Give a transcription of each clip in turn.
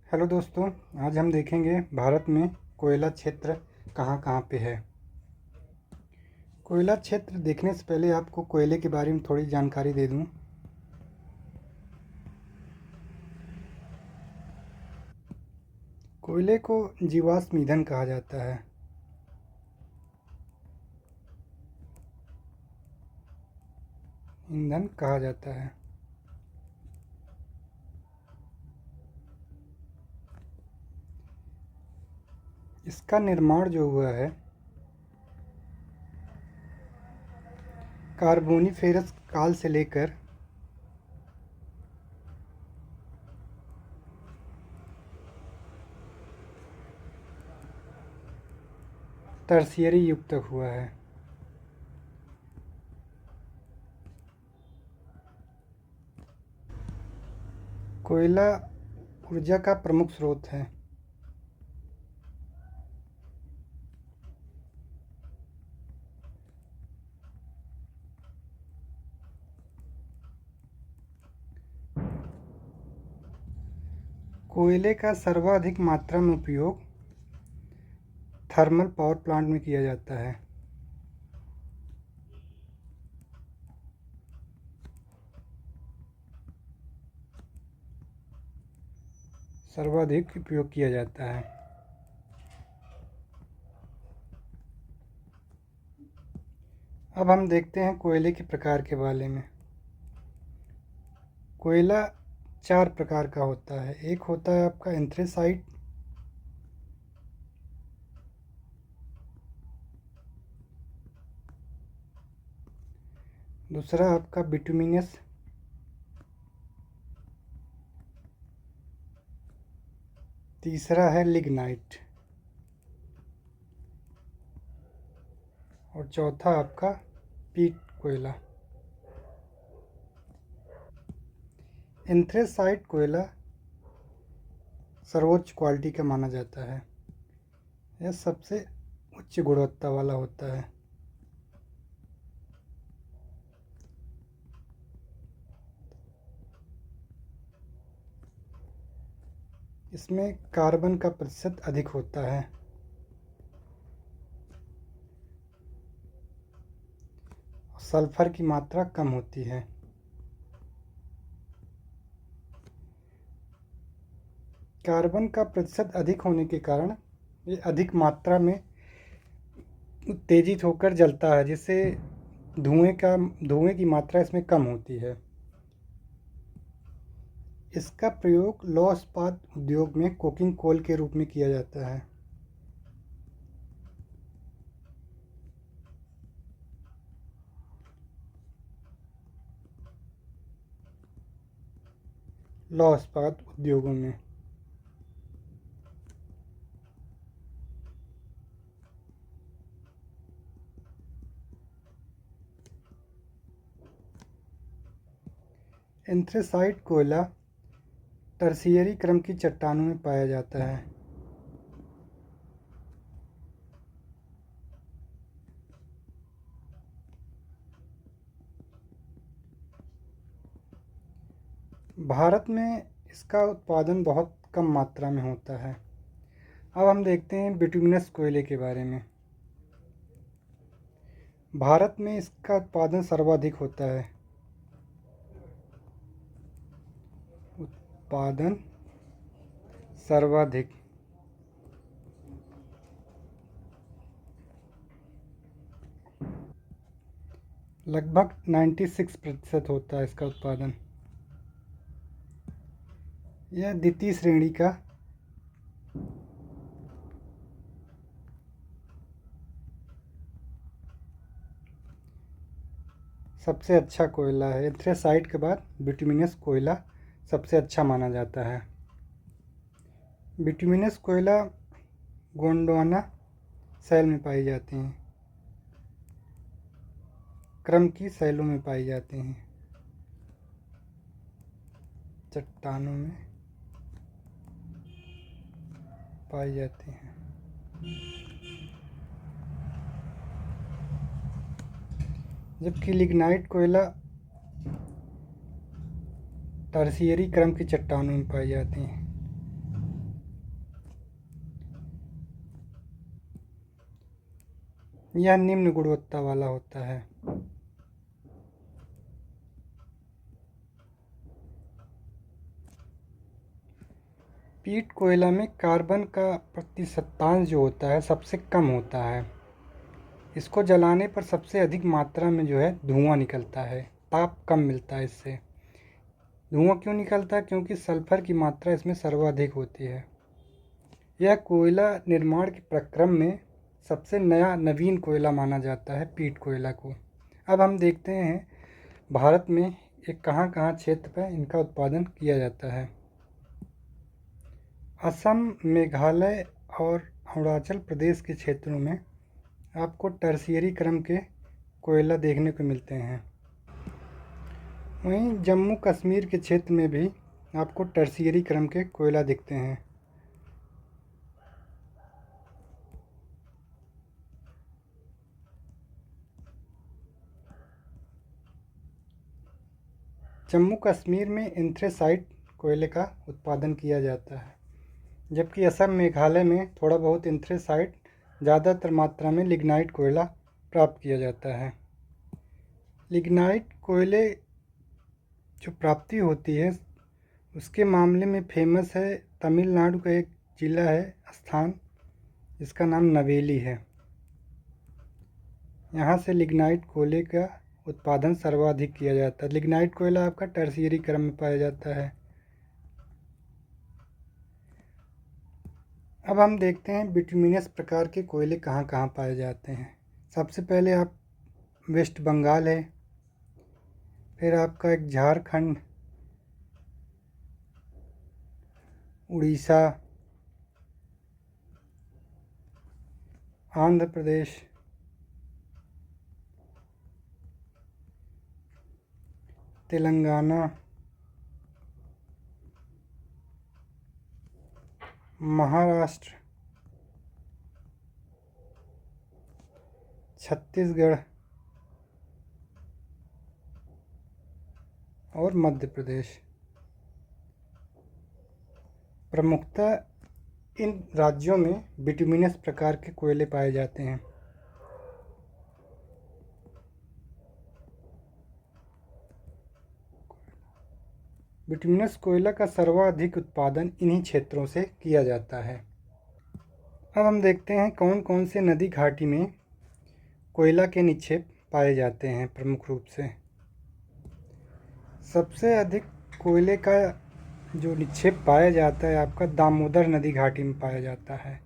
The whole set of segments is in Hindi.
हेलो दोस्तों, आज हम देखेंगे भारत में कोयला क्षेत्र कहाँ कहाँ पे है। कोयला क्षेत्र देखने से पहले आपको कोयले के बारे में थोड़ी जानकारी दे दूं। कोयले को जीवाश्म ईंधन कहा जाता है। ईंधन कहा जाता है। इसका निर्माण जो हुआ है कार्बोनिफेरस काल से लेकर टर्शियरी युग तक हुआ है। कोयला ऊर्जा का प्रमुख स्रोत है। कोयले का सर्वाधिक मात्रा में उपयोग थर्मल पावर प्लांट में किया जाता है। सर्वाधिक उपयोग किया जाता है। अब हम देखते हैं कोयले के प्रकार के बारे में। कोयला 4 प्रकार का होता है। एक होता है आपका एंथ्रेसाइट, दूसरा आपका बिटुमिनस, तीसरा है लिग्नाइट और चौथा आपका पीट कोयला। एंथ्रेसाइट कोयला सर्वोच्च क्वालिटी का माना जाता है। यह सबसे उच्च गुणवत्ता वाला होता है। इसमें कार्बन का प्रतिशत अधिक होता है। सल्फर की मात्रा कम होती है। कार्बन का प्रतिशत अधिक होने के कारण ये अधिक मात्रा में उत्तेजित होकर जलता है, जिससे धुएं की मात्रा इसमें कम होती है। इसका प्रयोग लौह इस्पात उद्योग में कोकिंग कोल के रूप में किया जाता है। लौह इस्पात उद्योगों में एंथ्रेसाइट कोयला टर्शियरी क्रम की चट्टानों में पाया जाता है। भारत में इसका उत्पादन बहुत कम मात्रा में होता है। अब हम देखते हैं बिटुमिनस कोयले के बारे में। भारत में इसका उत्पादन सर्वाधिक होता है। उत्पादन सर्वाधिक लगभग 96% होता है इसका उत्पादन। यह द्वितीय श्रेणी का सबसे अच्छा कोयला है। एंथ्रेसाइट के बाद बिटुमिनस कोयला सबसे अच्छा माना जाता है। बिटुमिनस कोयला गोंडवाना शैल में पाई जाती हैं, क्रम की शैलों में पाई जाती हैं, चट्टानों में पाई जाती हैं। जबकि लिग्नाइट कोयला टर्शियरी क्रम की चट्टानों में पाई जाती हैं। यह निम्न गुणवत्ता वाला होता है। पीट कोयला में कार्बन का प्रतिशतांश जो होता है सबसे कम होता है। इसको जलाने पर सबसे अधिक मात्रा में जो है धुआं निकलता है, ताप कम मिलता है इससे। धुआं क्यों निकलता है? क्योंकि सल्फर की मात्रा इसमें सर्वाधिक होती है। यह कोयला निर्माण के प्रक्रम में सबसे नवीन कोयला माना जाता है पीट कोयला को। अब हम देखते हैं भारत में एक कहाँ कहाँ क्षेत्र पर इनका उत्पादन किया जाता है। असम, मेघालय और अरुणाचल प्रदेश के क्षेत्रों में आपको टर्शियरी क्रम के कोयला देखने को मिलते हैं। वहीं जम्मू कश्मीर के क्षेत्र में भी आपको टर्शियरी क्रम के कोयला दिखते हैं। जम्मू कश्मीर में एंथ्रेसाइट कोयले का उत्पादन किया जाता है, जबकि असम, मेघालय में थोड़ा बहुत एंथ्रेसाइट, ज़्यादातर मात्रा में लिग्नाइट कोयला प्राप्त किया जाता है। लिग्नाइट कोयले जो प्राप्ति होती है उसके मामले में फेमस है तमिलनाडु का एक ज़िला है, स्थान, जिसका नाम नवेली है। यहाँ से लिग्नाइट कोयले का उत्पादन सर्वाधिक किया जाता है। लिग्नाइट कोयला आपका टर्शियरी क्रम में पाया जाता है। अब हम देखते हैं बिटुमिनस प्रकार के कोयले कहाँ कहाँ पाए जाते हैं। सबसे पहले आप वेस्ट बंगाल है, फिर आपका एक झारखंड, उड़ीसा, आंध्र प्रदेश, तेलंगाना, महाराष्ट्र, छत्तीसगढ़ और मध्य प्रदेश। प्रमुखतः इन राज्यों में बिटुमिनस प्रकार के कोयले पाए जाते हैं। बिटुमिनस कोयला का सर्वाधिक उत्पादन इन्हीं क्षेत्रों से किया जाता है। अब हम देखते हैं कौन कौन से नदी घाटी में कोयला के निक्षेप पाए जाते हैं। प्रमुख रूप से सबसे अधिक कोयले का जो निक्षेप पाया जाता है आपका दामोदर नदी घाटी में पाया जाता है।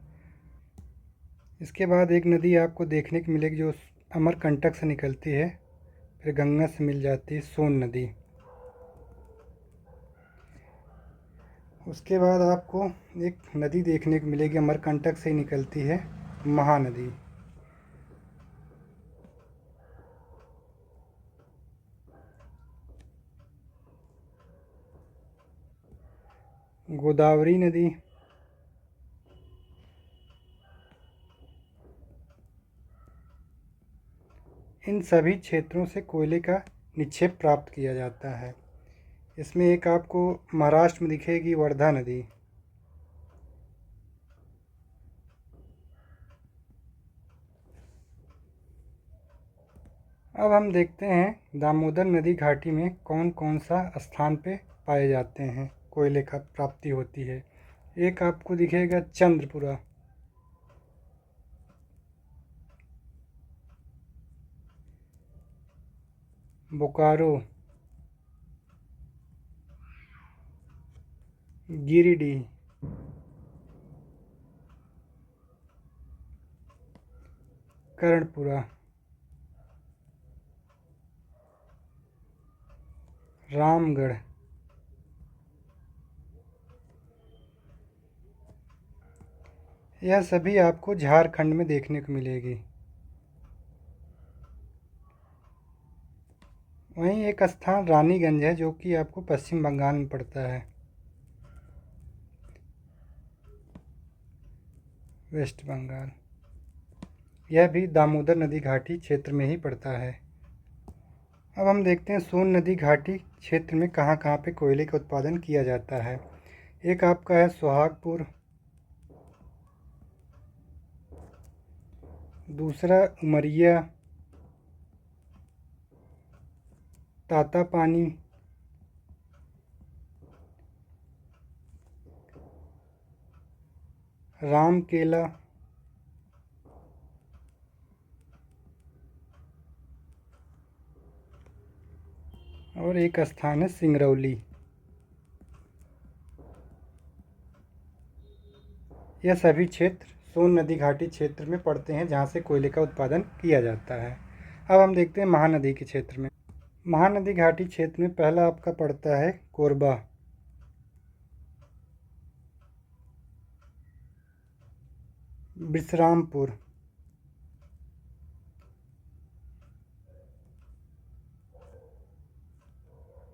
इसके बाद एक नदी आपको देखने को मिलेगी जो अमरकंटक से निकलती है, फिर गंगा से मिल जाती है, सोन नदी। उसके बाद आपको एक नदी देखने को मिलेगी अमरकंटक से ही निकलती है, महानदी। गोदावरी नदी, इन सभी क्षेत्रों से कोयले का निक्षेप प्राप्त किया जाता है। इसमें एक आपको महाराष्ट्र में दिखेगी वर्धा नदी। अब हम देखते हैं दामोदर नदी घाटी में कौन कौन सा स्थान पे पाए जाते हैं कोयले का प्राप्ति होती है। एक आपको दिखेगा चंद्रपुरा, बोकारो, गिरिडीह, कर्णपुरा, रामगढ़, यह सभी आपको झारखंड में देखने को मिलेगी। वहीं एक स्थान रानीगंज है जो कि आपको पश्चिम बंगाल में पड़ता है, वेस्ट बंगाल। यह भी दामोदर नदी घाटी क्षेत्र में ही पड़ता है। अब हम देखते हैं सोन नदी घाटी क्षेत्र में कहाँ कहाँ पे कोयले का उत्पादन किया जाता है। एक आपका है सुहागपुर, दूसरा उमरिया, तातापानी, रामकेला, और एक स्थान है सिंगरौली। यह सभी क्षेत्र सोन नदी घाटी क्षेत्र में पड़ते हैं जहाँ से कोयले का उत्पादन किया जाता है। अब हम देखते हैं महानदी के क्षेत्र में। महानदी घाटी क्षेत्र में पहला आपका पड़ता है कोरबा, विश्रामपुर,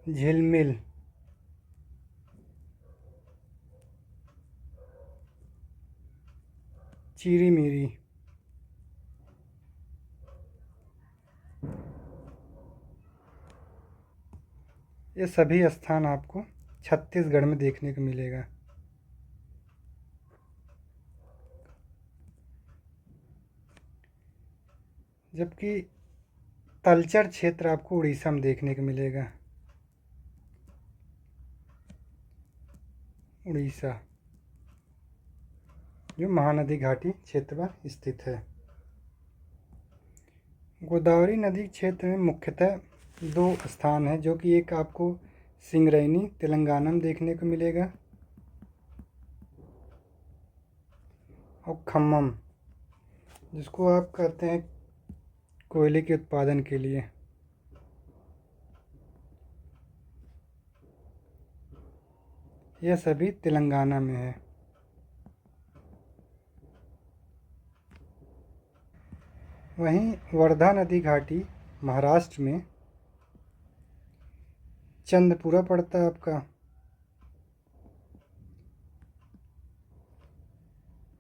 झिलमिल, चिरीमिरी, ये सभी स्थान आपको छत्तीसगढ़ में देखने को मिलेगा। जबकि तलचर क्षेत्र आपको उड़ीसा में देखने को मिलेगा। उड़ीसा जो महानदी घाटी क्षेत्र पर स्थित है। गोदावरी नदी क्षेत्र में मुख्यतः दो स्थान हैं, जो कि एक आपको सिंगरैनी तेलंगाना में देखने को मिलेगा और खम्मम, जिसको आप कहते हैं कोयले के उत्पादन के लिए। यह सभी तेलंगाना में है। वहीं वर्धा नदी घाटी महाराष्ट्र में चंदपुरा पड़ता है आपका,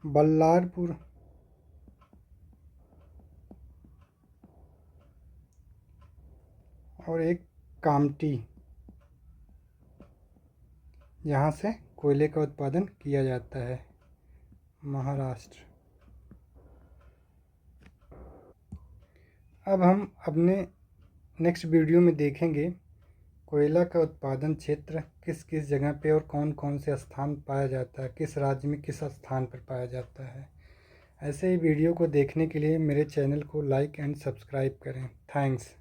बल्लारपुर, और एक कामठी, यहाँ से कोयले का उत्पादन किया जाता है, महाराष्ट्र। अब हम अपने नेक्स्ट वीडियो में देखेंगे कोयला का उत्पादन क्षेत्र किस किस जगह पे और कौन कौन से स्थान पाया जाता है, किस राज्य में किस स्थान पर पाया जाता है। ऐसे ही वीडियो को देखने के लिए मेरे चैनल को लाइक एंड सब्सक्राइब करें। थैंक्स।